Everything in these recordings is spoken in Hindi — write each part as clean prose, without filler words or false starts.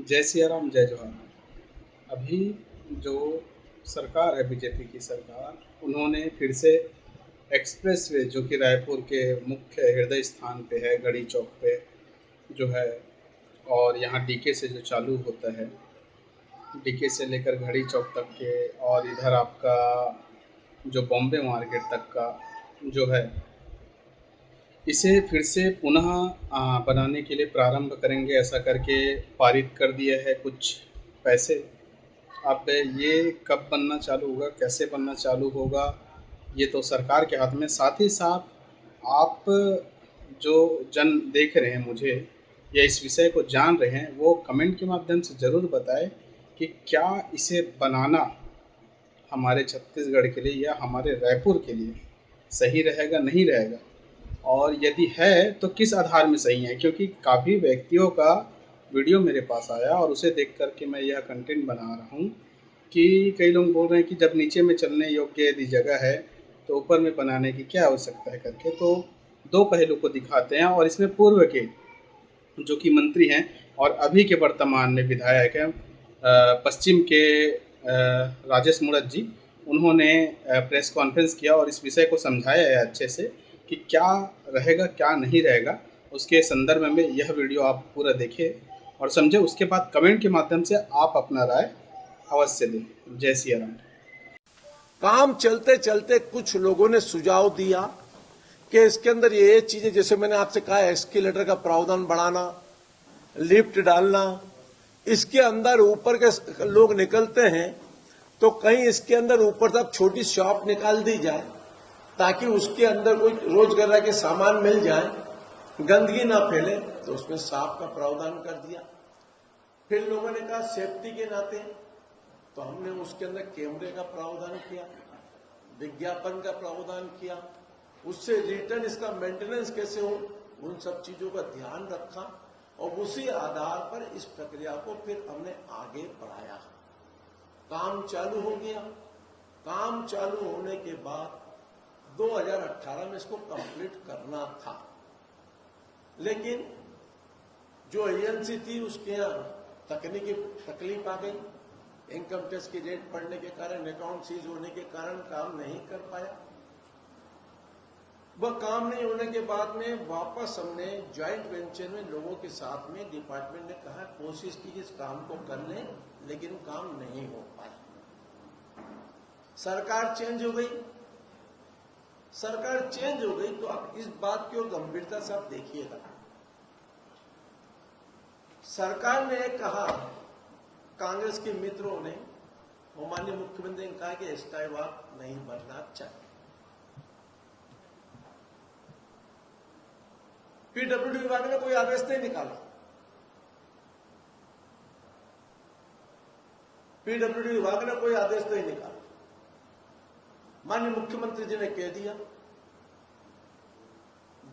जय सिया राम, जय जवाहर। अभी जो सरकार है, बीजेपी की सरकार, उन्होंने फिर से एक्सप्रेसवे जो कि रायपुर के मुख्य हृदय स्थान पे है, गढ़ी चौक पे जो है, और यहाँ डीके से जो चालू होता है, डीके से लेकर घड़ी चौक तक के, और इधर आपका जो बॉम्बे मार्केट तक का जो है, इसे फिर से पुनः बनाने के लिए प्रारंभ करेंगे, ऐसा करके पारित कर दिया है कुछ पैसे। अब ये कब बनना चालू होगा, कैसे बनना चालू होगा, ये तो सरकार के हाथ में। साथ ही साथ आप जो जन देख रहे हैं मुझे, या इस विषय को जान रहे हैं, वो कमेंट के माध्यम से ज़रूर बताएं कि क्या इसे बनाना हमारे छत्तीसगढ़ के लिए या हमारे रायपुर के लिए सही रहेगा, नहीं रहेगा, और यदि है तो किस आधार में सही है। क्योंकि काफ़ी व्यक्तियों का वीडियो मेरे पास आया और उसे देख कर के मैं यह कंटेंट बना रहा हूँ कि कई लोग बोल रहे हैं कि जब नीचे में चलने योग्य यदि जगह है तो ऊपर में बनाने की क्या आवश्यकता है करके। तो दो पहलू को दिखाते हैं, और इसमें पूर्व के जो कि मंत्री हैं और अभी के वर्तमान में विधायक हैं, पश्चिम के राजेश मूणत जी, उन्होंने प्रेस कॉन्फ्रेंस किया और इस विषय को समझाया है अच्छे से कि क्या रहेगा, क्या नहीं रहेगा। उसके संदर्भ में यह वीडियो आप पूरा देखें और समझे, उसके बाद कमेंट के माध्यम से आप अपना राय अवश्य दें। जय सिया राम। काम चलते चलते कुछ लोगों ने सुझाव दिया कि इसके अंदर ये चीजें, जैसे मैंने आपसे कहा, एस्केलेटर का प्रावधान बढ़ाना, लिफ्ट डालना, इसके अंदर ऊपर के लोग निकलते हैं तो कहीं इसके अंदर ऊपर तक छोटी शॉप निकाल दी जाए ताकि उसके अंदर कोई रोजगार के सामान मिल जाए, गंदगी ना फैले, तो उसमें सांप का प्रावधान कर दिया। फिर लोगों ने कहा सेफ्टी के नाते तो हमने उसके अंदर कैमरे का प्रावधान किया, विज्ञापन का प्रावधान किया, उससे रिटर्न इसका मेंटेनेंस कैसे हो, उन सब चीजों का ध्यान रखा और उसी आधार पर इस प्रक्रिया को फिर हमने आगे बढ़ाया। काम चालू हो गया। काम चालू होने के बाद 2018 में इसको कंप्लीट करना था, लेकिन जो एजेंसी थी उसके यहां तकनीकी तकलीफ आ गई। इनकम टैक्स की रेट बढ़ने के कारण, अकाउंट सीज होने के कारण काम नहीं कर पाया। वह काम नहीं होने के बाद में वापस हमने ज्वाइंट वेंचर में लोगों के साथ में डिपार्टमेंट ने कहा कोशिश की इस काम को कर लें, लेकिन काम नहीं हो पाया। सरकार चेंज हो गई। सरकार चेंज हो गई तो अब इस बात की गंभीरता से आप देखिएगा। सरकार ने कहा, कांग्रेस के मित्रों ने, माननीय मुख्यमंत्री ने कहा कि स्टाइवाक नहीं बनना चाहिए। पीडब्ल्यूडी विभाग ने कोई आदेश नहीं निकाला। पीडब्ल्यूडी विभाग ने कोई आदेश नहीं निकाला। माननीय मुख्यमंत्री जी ने कह दिया,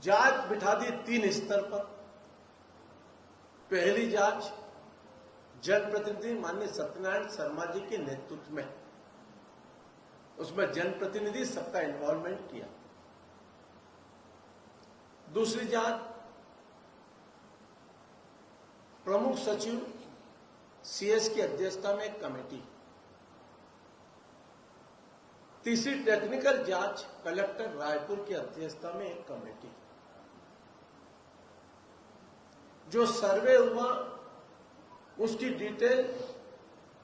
जांच बिठा दी 3 स्तर पर। पहली जांच जनप्रतिनिधि माननीय सत्यनारायण शर्मा जी के नेतृत्व में, उसमें जनप्रतिनिधि सबका इन्वॉल्वमेंट किया। दूसरी जांच प्रमुख सचिव सीएस की अध्यक्षता में एक कमेटी। तीसरी टेक्निकल जांच कलेक्टर रायपुर की अध्यक्षता में एक कमेटी। जो सर्वे हुआ उसकी डिटेल,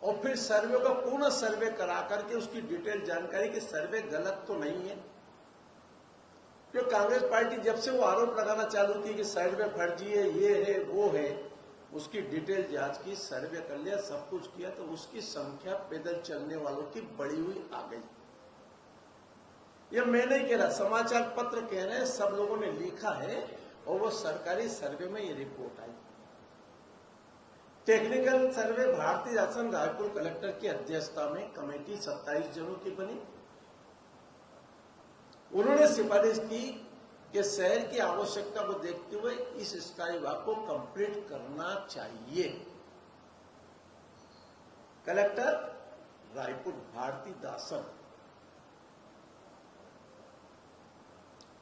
और फिर सर्वे का पूर्ण सर्वे करा करके उसकी डिटेल जानकारी कि सर्वे गलत तो नहीं है। जो कांग्रेस पार्टी जब से वो आरोप लगाना चालू की कि सर्वे फर्जी है, ये है, वो है, उसकी डिटेल जांच की, सर्वे कर लिया, सब कुछ किया, तो उसकी संख्या पैदल चलने वालों की बढ़ी हुई आ गई। ये मैं नहीं कह रहा, समाचार पत्र कह रहे हैं, सब लोगों ने लिखा है, और वो सरकारी सर्वे में ये रिपोर्ट आई। टेक्निकल सर्वे भारतीय शासन रायपुर कलेक्टर की अध्यक्षता में कमेटी 27 जनों की बनी। उन्होंने सिफारिश की कि शहर की आवश्यकता को देखते हुए इस स्काईवॉक को कंप्लीट करना चाहिए। कलेक्टर रायपुर भारती दासन।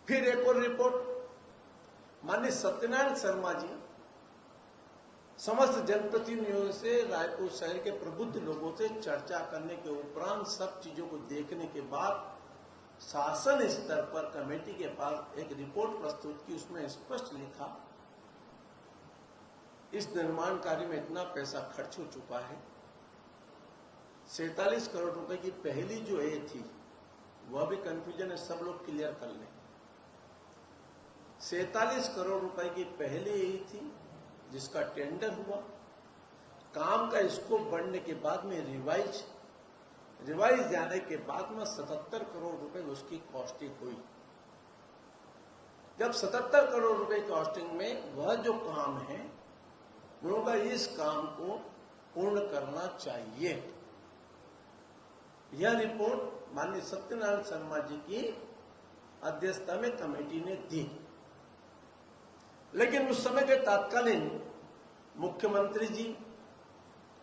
फिर एक और रिपोर्ट माननीय सत्यनारायण शर्मा जी समस्त जनप्रतिनिधियों से, रायपुर शहर के प्रबुद्ध लोगों से चर्चा करने के उपरांत सब चीजों को देखने के बाद शासन स्तर पर कमेटी के पास एक रिपोर्ट प्रस्तुत की। उसमें स्पष्ट लिखा इस निर्माण कार्य में इतना पैसा खर्च हो चुका है। 47 करोड़ रुपए की पहली जो ए थी, वह भी कंफ्यूजन है, सब लोग क्लियर कर लें। 47 करोड़ रुपए की पहली ए थी जिसका टेंडर हुआ। काम का स्कोप बढ़ने के बाद में रिवाइज जाने के बाद में 77 करोड़ रुपए उसकी कॉस्टिंग हुई। जब 77 करोड़ रुपए कॉस्टिंग में वह जो काम है, उन्होंने इस काम को पूर्ण करना चाहिए। यह रिपोर्ट माननीय सत्यनारायण शर्मा जी की अध्यक्षता में कमेटी ने दी। लेकिन उस समय के तत्कालीन मुख्यमंत्री जी,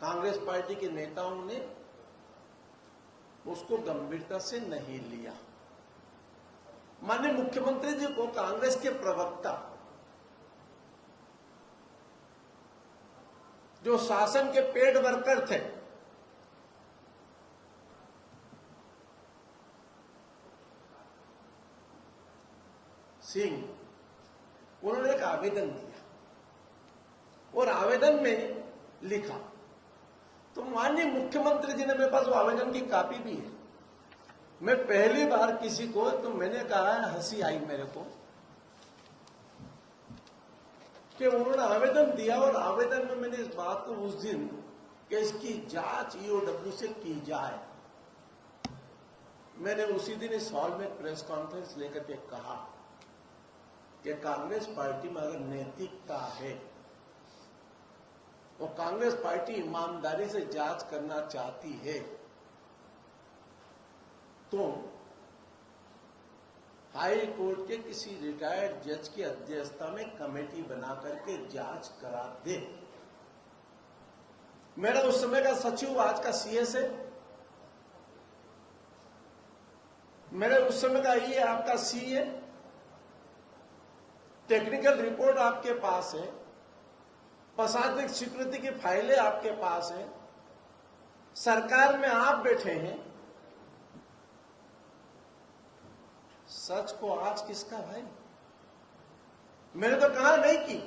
कांग्रेस पार्टी के नेताओं ने उसको गंभीरता से नहीं लिया। माननीय मुख्यमंत्री जी को कांग्रेस के प्रवक्ता, जो शासन के पेड वर्कर थे, सिंह, उन्होंने एक आवेदन दिया और आवेदन में लिखा, तो माननीय मुख्यमंत्री जी ने, मेरे पास वो आवेदन की कॉपी भी है, मैं पहली बार किसी को, तो मैंने कहा, हंसी आई मेरे को कि उन्होंने आवेदन दिया और आवेदन में मैंने इस बात को उस दिन कि इसकी जांच ईओडब्ल्यू से की जाए, मैंने उसी दिन इस हॉल में प्रेस कॉन्फ्रेंस लेकर के कहा कि कांग्रेस पार्टी में अगर नैतिकता है और कांग्रेस पार्टी ईमानदारी से जांच करना चाहती है, तो हाई कोर्ट के किसी रिटायर्ड जज की अध्यक्षता में कमेटी बना करके जांच करा दे। मेरा उस समय का सचिव आज का सीएस है, मेरे उस समय का ये आपका सी है, टेक्निकल रिपोर्ट आपके पास है, प्रशासनिक स्वीकृति की फाइलें आपके पास है, सरकार में आप बैठे हैं। सच को आज किसका भाई? मैंने तो कहा नहीं की।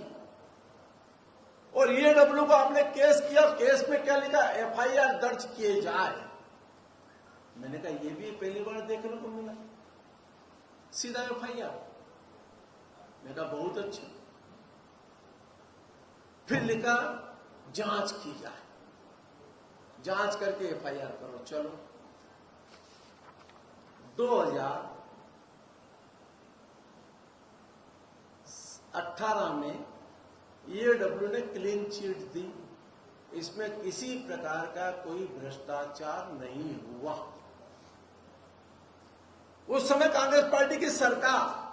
और ईओडब्ल्यू को आपने केस किया, केस में क्या लिखा? एफआईआर दर्ज किए जाए। मैंने कहा ये भी पहली बार देखने को मिला, सीधा एफआईआर। मैंने कहा बहुत अच्छा। फिर लिखा जांच की जाए, जांच करके एफआईआर करो। चलो 2018 में ईओडब्ल्यू ने क्लीन चिट दी, इसमें किसी प्रकार का कोई भ्रष्टाचार नहीं हुआ। उस समय कांग्रेस पार्टी की सरकार